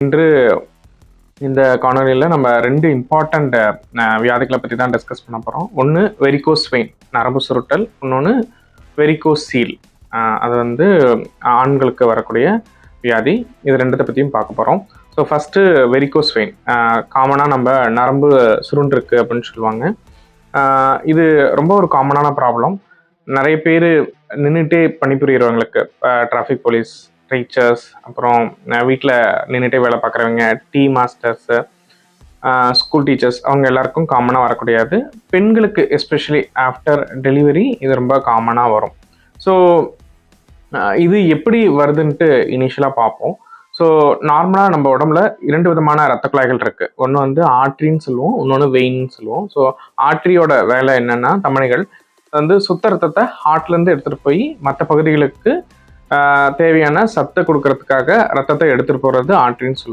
இன்று இந்த காணொலியில் நம்ம 2 இம்பார்ட்டண்ட் வியாதிகளை பற்றி தான் டிஸ்கஸ் பண்ண போகிறோம். ஒன்று வெரிகோஸ் வெயின், நரம்பு சுருட்டல். இன்னொன்று வெரிகோஸ் சீல், அது வந்து ஆண்களுக்கு வரக்கூடிய வியாதி. இது ரெண்டுத்தை பற்றியும் பார்க்க போகிறோம். So first varicose vein. காமனாக நம்ம நரம்பு சுருண்டிருக்கு அப்படின்னு சொல்லுவாங்க. இது ரொம்ப ஒரு காமனான ப்ராப்ளம். நிறைய பேர் நின்றுட்டே பணிபுரியறவங்களுக்கு, டிராஃபிக் போலீஸ், டீச்சர்ஸ், அப்புறம் வீட்டில் நின்றுட்டே வேலை பார்க்குறவங்க, டீ மாஸ்டர்ஸு, ஸ்கூல் டீச்சர்ஸ், அவங்க எல்லாருக்கும் காமனாக வரக்கூடியது. பெண்களுக்கு எஸ்பெஷலி ஆஃப்டர் டெலிவரி இது ரொம்ப காமனாக வரும். ஸோ இது எப்படி வருதுன்ட்டு இனிஷியலாக பார்ப்போம். ஸோ நார்மலாக நம்ம உடம்புல 2 விதமான ரத்த குழாய்கள் இருக்குது. ஒன்று வந்து ஆர்ட்ரின்னு சொல்லுவோம், இன்னொன்று வெயின்னு சொல்லுவோம். ஸோ ஆர்ட்ரியோட வேலை என்னென்னா, தமனிகள் வந்து சுத்த ரத்தத்தை ஹார்ட்லேருந்து எடுத்துகிட்டு போய் மற்ற பகுதிகளுக்கு தேவையான சத்தை கொடுக்கறதுக்காக ரத்தத்தை எடுத்துகிட்டு போகிறது ஆர்ட்ரின்னு சொல்லுவோம்.